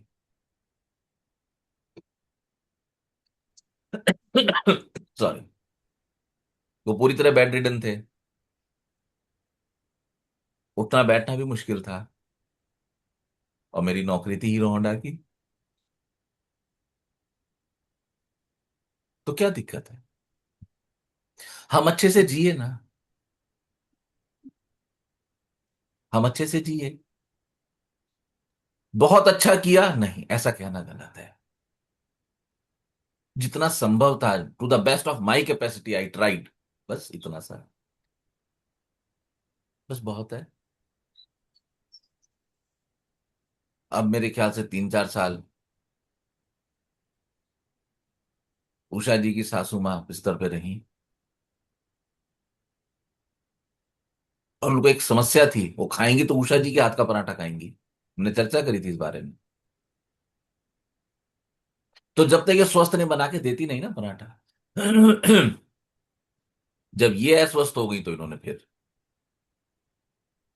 सॉरी। वो पूरी तरह बेड रिडन थे। उठना बैठना भी मुश्किल था। और मेरी नौकरी थी हीरो होंडा की। तो क्या दिक्कत है? हम अच्छे से जिए ना। हम अच्छे से जिए। बहुत अच्छा किया नहीं, ऐसा कहना गलत है। जितना संभव था, to the best of my capacity I tried. बस इतना सा। बस बहुत है। अब मेरे ख्याल से 3-4 साल उषा जी की सासू माँ बिस्तर पे रही। और उनको एक समस्या थी, वो खाएंगी तो उषा जी के हाथ का पराठा खाएंगी। हमने चर्चा करी थी इस बारे में। तो जब तक ये स्वस्थ नहीं बना के देती नहीं ना पराठा, जब ये अस्वस्थ हो गई तो इन्होंने फिर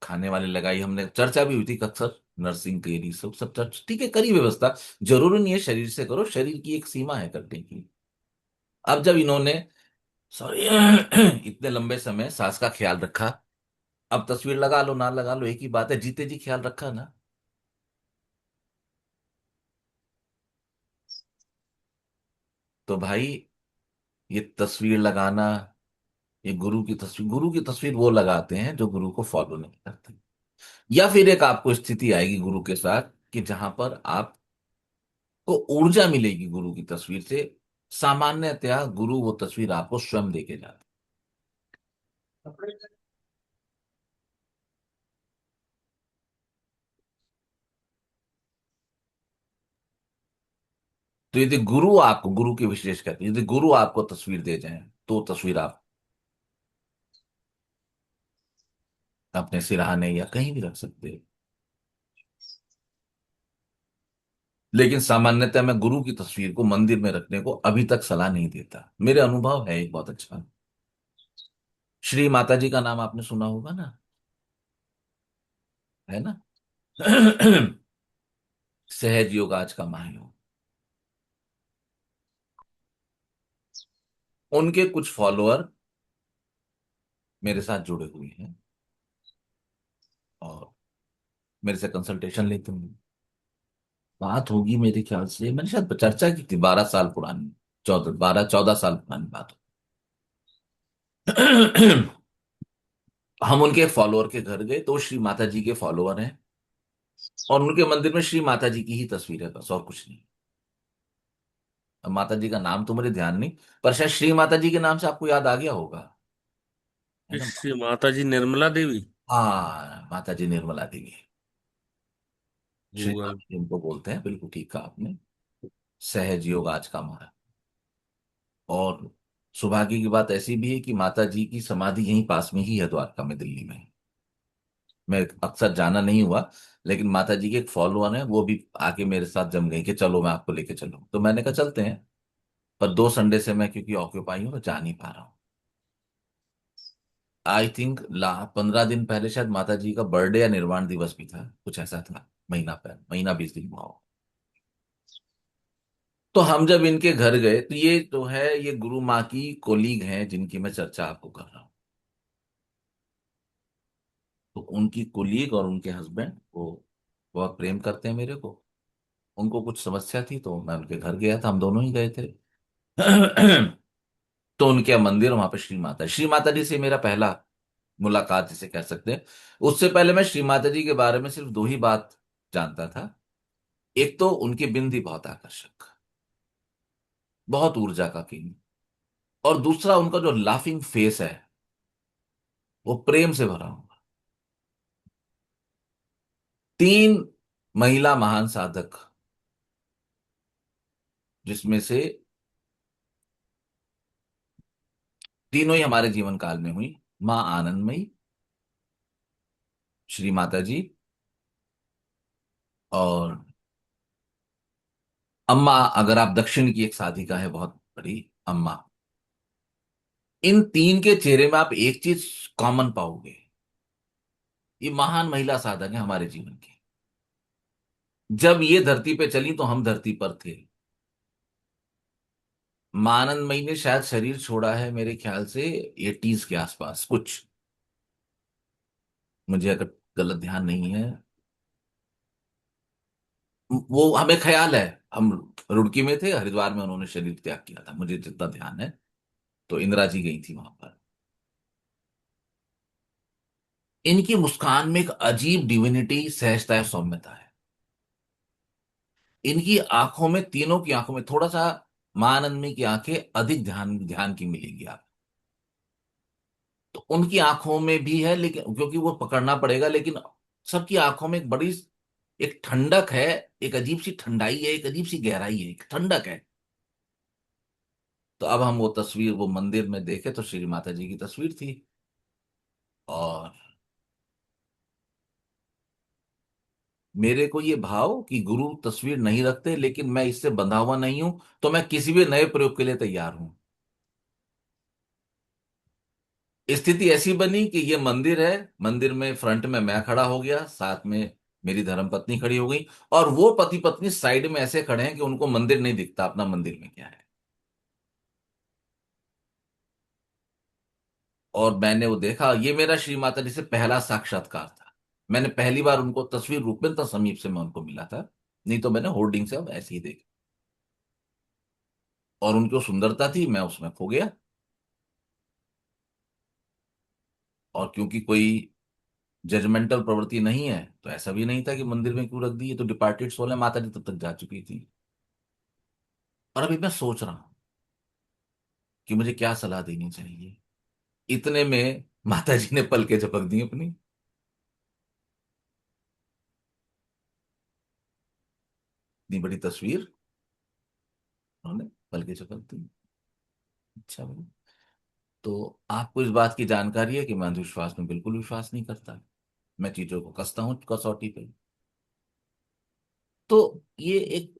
खाने वाले लगाई। हमने चर्चा भी हुई थी अक्सर, नर्सिंग के लिए सब सब चर्चा ठीक है, करी व्यवस्था। जरूरी नहीं है शरीर से करो, शरीर की एक सीमा है करने की। अब जब इन्होंने, सॉरी, इतने लंबे समय सांस का ख्याल रखा। अब तस्वीर लगा लो ना लगा लो एक ही बात है, जीते जी ख्याल रखा ना। तो भाई, ये तस्वीर लगाना, ये गुरु की तस्वीर वो लगाते हैं जो गुरु को फॉलो नहीं करते। या फिर एक आपको स्थिति आएगी गुरु के साथ कि जहां पर आपको ऊर्जा मिलेगी गुरु की तस्वीर से। सामान्यतया गुरु वो तस्वीर आपको स्वयं देके जाते हैं। तो यदि गुरु आपको, गुरु की विशेष कहते हैं, यदि गुरु आपको तस्वीर दे जाए तो तस्वीर आप अपने सिरहाने या कहीं भी रख सकते हैं। लेकिन सामान्यतः मैं गुरु की तस्वीर को मंदिर में रखने को अभी तक सलाह नहीं देता। मेरे अनुभव है एक बहुत अच्छा। श्री माता जी का नाम आपने सुना होगा ना, है ना? सहज योग आज का महायोग। उनके कुछ फॉलोअर मेरे साथ जुड़े हुए हैं और मेरे से कंसल्टेशन लेते हैं। बात होगी मेरे ख्याल से, मैंने शायद चर्चा की थी, 12 साल पुरानी, 12-14 साल पुरानी बात हो। हम उनके फॉलोअर के घर गए तो वो श्री माता जी के फॉलोअर हैं। और उनके मंदिर में श्री माता जी की ही तस्वीर है, बस और कुछ नहीं। अब माता जी का नाम तो मुझे ध्यान नहीं, पर शायद श्री माता जी के नाम से आपको याद आ गया होगा, है ना? श्री माता जी निर्मला देवी। हाँ, माता जी निर्मला देवी। श्री गूगल। माता जी उनको बोलते हैं, बिल्कुल ठीक कहा आपने। सहज योग आज का महाराज। और सौभाग्य की बात ऐसी भी है कि माता जी की समाधि यहीं पास में ही है, द्वारका में, दिल्ली में। मैं अक्सर जाना नहीं हुआ, लेकिन माता जी के एक फॉलोअर हैं, वो भी आके मेरे साथ जम गए कि चलो मैं आपको लेके चलूं, तो मैंने कहा चलते हैं। पर 2 संडे से मैं क्योंकि ऑक्यूपाई हूं तो जा नहीं पा रहा हूँ। आई थिंक ला 15 दिन पहले शायद माता जी का बर्थडे या निर्वाण दिवस भी था, कुछ ऐसा था। महीना पहले, महीना 20 दिन हुआ हो। तो हम जब इनके घर गए तो ये तो है, ये गुरु माँ की कोलीग हैं जिनकी मैं चर्चा आपको कर रहा हूँ। तो उनकी कोलीग और उनके हस्बैंड वो बहुत प्रेम करते हैं मेरे को। उनको कुछ समस्या थी तो मैं उनके घर गया था, हम दोनों ही गए थे। तो उनके मंदिर, वहां पे श्री माता जी से मेरा पहला मुलाकात जिसे कह सकते हैं। उससे पहले मैं श्री माता जी के बारे में सिर्फ दो ही बात जानता था। एक तो उनकी बिंदी बहुत आकर्षक, बहुत ऊर्जा का किंग। और दूसरा उनका जो लाफिंग फेस है, वो प्रेम से भरा हुआ। 3 महिला महान साधक, जिसमें से तीनों ही हमारे जीवन काल में हुई। मां आनंदमयी, श्री माता जी, और अम्मा, अगर आप दक्षिण की एक साधिका है बहुत बड़ी अम्मा, इन तीन के चेहरे में आप एक चीज कॉमन पाओगे, ये महान महिला साधक है हमारे जीवन की। जब ये धरती पे चली तो हम धरती पर थे। मानंदमयी ने शायद शरीर छोड़ा है मेरे ख्याल से 80s के आसपास कुछ, मुझे अगर गलत ध्यान नहीं है। वो हमें ख्याल है, हम रुड़की में थे, हरिद्वार में उन्होंने शरीर त्याग किया था, मुझे जितना ध्यान है। तो इंदिरा जी गई थी वहां पर। इनकी मुस्कान में एक अजीब डिविनिटी, सहजता है, सौम्यता है। इनकी आंखों में, तीनों की आंखों में थोड़ा सा मां आनंदमयी की आंखें अधिक ध्यान ध्यान की मिलेगी आप। तो उनकी आंखों में भी है, लेकिन क्योंकि वो पकड़ना पड़ेगा, लेकिन सबकी आंखों में एक बड़ी, एक ठंडक है, एक अजीब सी ठंडाई है, एक अजीब सी गहराई है, एक ठंडक है। तो अब हम वो तस्वीर वो मंदिर में देखे तो श्री माता जी की तस्वीर थी। और मेरे को ये भाव कि गुरु तस्वीर नहीं रखते, लेकिन मैं इससे बंधा हुआ नहीं हूं, तो मैं किसी भी नए प्रयोग के लिए तैयार हूं। स्थिति ऐसी बनी कि ये मंदिर है, मंदिर में फ्रंट में मैं खड़ा हो गया, साथ में मेरी धर्मपत्नी खड़ी हो गई, और वो पति पत्नी साइड में ऐसे खड़े हैं कि उनको मंदिर नहीं दिखता अपना मंदिर में क्या है। और मैंने वो देखा, ये मेरा श्री माता जी से पहला साक्षात्कार था। मैंने पहली बार उनको तस्वीर रूप में, तो समीप से मैं उनको मिला था, नहीं तो मैंने होर्डिंग से अब ऐसे ही देखा। और उनकी वो सुंदरता थी, मैं उसमें खो गया। और क्योंकि कोई जजमेंटल प्रवृत्ति नहीं है, तो ऐसा भी नहीं था कि मंदिर में क्यों रख दी, ये तो डिपार्टेड सोल है, माता जी तब तक जा चुकी थी। और अभी मैं सोच रहा हूं कि मुझे क्या सलाह देनी चाहिए। इतने में माता जी ने पलके झपक दी अपनी। इतनी बड़ी तस्वीर, उन्होंने पलके झपक दी। अच्छा भाई, तो आपको इस बात की जानकारी है कि मैं अंधविश्वास में बिल्कुल विश्वास नहीं करता। मैं चीजों को कसता हूं कसौटी पे। तो ये एक,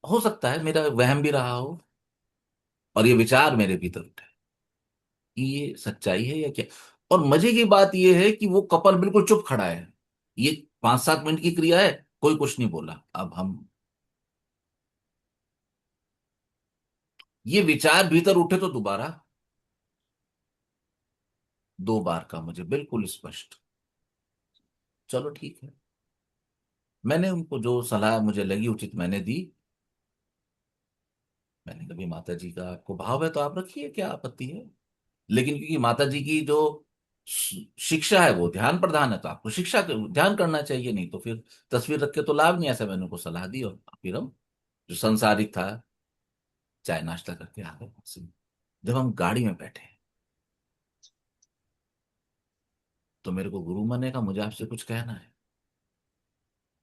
हो सकता है मेरा वहम भी रहा हो, और ये विचार मेरे भीतर उठे कि ये सच्चाई है या क्या। और मजे की बात ये है कि वो कपल बिल्कुल चुप खड़ा है। ये 5-7 मिनट की क्रिया है, कोई कुछ नहीं बोला। अब हम, ये विचार भीतर उठे तो दोबारा, 2 बार का मुझे बिल्कुल स्पष्ट। चलो ठीक है, मैंने उनको जो सलाह मुझे लगी उचित मैंने दी। मैंने कभी, माता जी का आपको भाव है तो आप रखिए, क्या आपत्ति है। लेकिन क्योंकि माता जी की जो शिक्षा है वो ध्यान प्रधान है, तो आपको शिक्षा ध्यान करना चाहिए, नहीं तो फिर तस्वीर रख के तो लाभ नहीं। ऐसा मैंने उनको सलाह दी, और फिर हम जो संसारिक था, चाय नाश्ता करके आ गए वहां से। जब हम गाड़ी में बैठे, तो मेरे को गुरु माने का मुझे आपसे कुछ कहना है।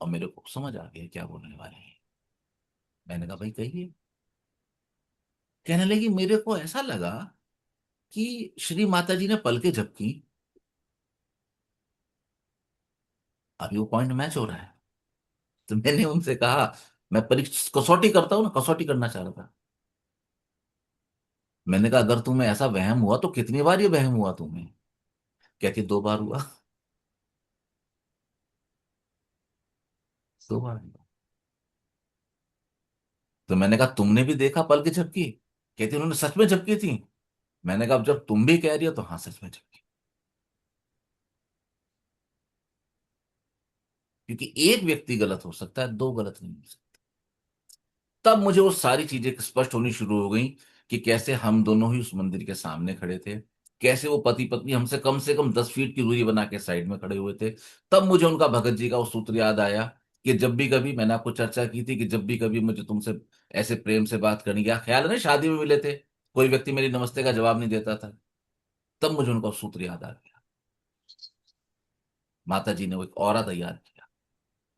और मेरे को समझ आ गया क्या बोलने वाले हैं। मैंने कहा भाई कहिए। कहने लगी, मेरे को ऐसा लगा कि श्री माता जी ने पलके झपकी। अभी वो पॉइंट मैच हो रहा है। तो मैंने उनसे कहा, मैं परीक्षा कसौटी करता हूं ना, कसौटी करना चाह रहा था। मैंने कहा अगर तुम्हें ऐसा वहम हुआ तो कितनी बार ये वहम हुआ तुम्हें। कहती 2 बार हुआ। 2 बार हुआ। तो मैंने कहा तुमने भी देखा पलके झपकी। कहती उन्होंने सच में झपकी थी। मैंने कहा अब जब तुम भी कह रही हो तो हाँ, सच में झपकी। क्योंकि एक व्यक्ति गलत हो सकता है, दो गलत नहीं हो सकते। तब मुझे वो सारी चीजें स्पष्ट होनी शुरू हो गई कि कैसे हम दोनों ही उस मंदिर के सामने खड़े थे, कैसे वो पति पत्नी हमसे कम से कम 10 फीट की दूरी बना के साइड में खड़े हुए थे। तब मुझे उनका भगत जी का वो सूत्र याद आया कि जब भी कभी, मैंने आपको चर्चा की थी कि जब भी कभी मुझे तुमसे ऐसे प्रेम से बात करनी, क्या ख्याल है ना, शादी में मिले थे, कोई व्यक्ति मेरी नमस्ते का जवाब नहीं देता था। तब मुझे उनका सूत्र याद आ गया। माता जी ने वो एक ऑरा तैयार किया।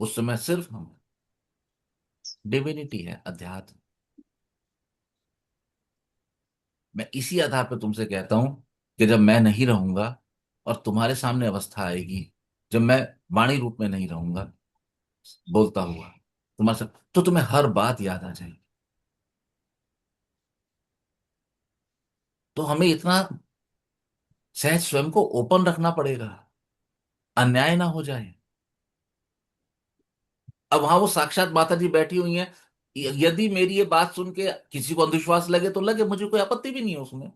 उस समय सिर्फ हम, डिविनिटी है, अध्यात्म। मैं इसी आधार पर तुमसे कहता हूं कि जब मैं नहीं रहूंगा और तुम्हारे सामने अवस्था आएगी, जब मैं वाणी रूप में नहीं रहूंगा बोलता हुआ, तुम्हारे साथ, तो तुम्हें हर बात याद आ जाएगी। तो हमें इतना सहज स्वयं को ओपन रखना पड़ेगा, अन्याय ना हो जाए। अब वहां वो साक्षात माता जी बैठी हुई हैं, यदि मेरी ये बात सुन के किसी को अंधविश्वास लगे तो लगे, मुझे कोई आपत्ति भी नहीं है उसमें।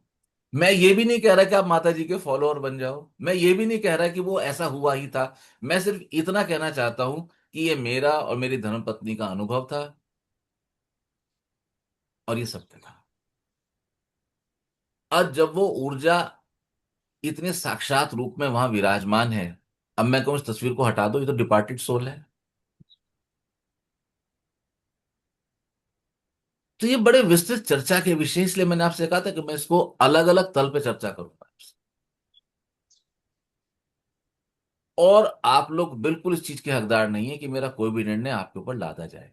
मैं ये भी नहीं कह रहा कि आप माता जी के फॉलोअर बन जाओ, मैं ये भी नहीं कह रहा कि वो ऐसा हुआ ही था। मैं सिर्फ इतना कहना चाहता हूं कि ये मेरा और मेरी धर्मपत्नी का अनुभव था, और ये सत्य था। और जब वो ऊर्जा इतने साक्षात रूप में वहां विराजमान है, अब मैं कहूं इस तस्वीर को हटा दो, ये तो डिपार्टेड सोल है। तो ये बड़े विस्तृत चर्चा के विषय, इसलिए मैंने आपसे कहा था कि मैं इसको अलग अलग तल पे चर्चा करूंगा। और आप लोग बिल्कुल इस चीज के हकदार नहीं है कि मेरा कोई भी निर्णय आपके ऊपर लादा जाए।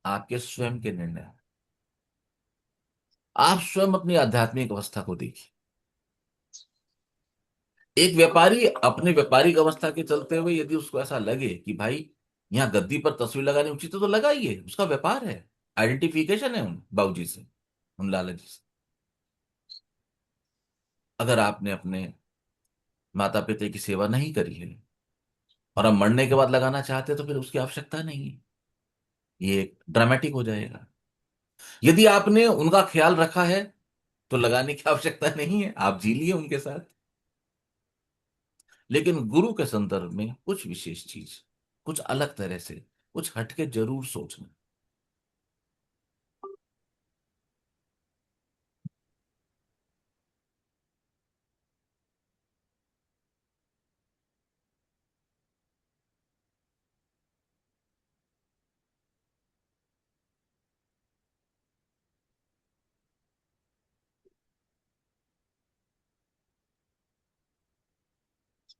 आपके स्वयं के निर्णय। आप स्वयं अपनी आध्यात्मिक अवस्था को देखिए। एक व्यापारी अपने व्यापारिक अवस्था के चलते हुए यदि उसको ऐसा लगे कि भाई यहाँ गद्दी पर तस्वीर लगानी उचित है, तो लगाइए, उसका व्यापार है, आइडेंटिफिकेशन है उन बाबूजी से, उन लाला जी से। अगर आपने अपने माता पिता की सेवा नहीं करी है और अब मरने के बाद लगाना चाहते हैं, तो फिर उसकी आवश्यकता नहीं है। ये ड्रामेटिक हो जाएगा। यदि आपने उनका ख्याल रखा है तो लगाने की आवश्यकता नहीं है, आप जी लिए उनके साथ। लेकिन गुरु के संदर्भ में कुछ विशेष चीज, कुछ अलग तरह से, कुछ हटके जरूर सोचना।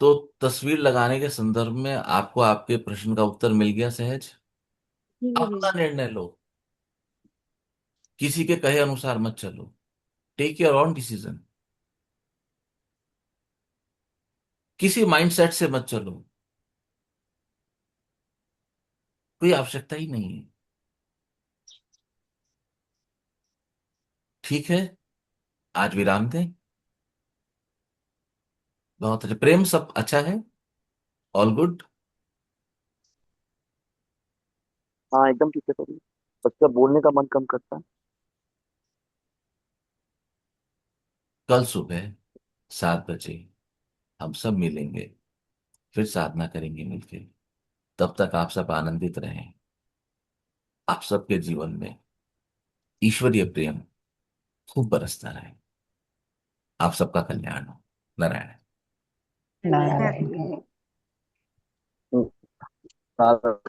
तो तस्वीर लगाने के संदर्भ में आपको आपके प्रश्न का उत्तर मिल गया सहज। जी अपना गुरुजी। निर्णय लो, किसी के कहे अनुसार मत चलो। Take your own decision. किसी माइंडसेट से मत चलो, कोई आवश्यकता ही नहीं है। ठीक है, आज विराम दें। बहुत अच्छा, प्रेम सब अच्छा है, ऑल गुड। हाँ एकदम ठीक है सर। बच्चा बोलने का मन कम करता है। कल सुबह 7 बजे हम सब मिलेंगे, फिर साधना करेंगे मिलकर। तब तक आप सब आनंदित रहें। आप सबके जीवन में ईश्वरीय प्रेम खूब बरसता रहे। आप सबका कल्याण हो। नारायण। नारायण। हम्म, हाँ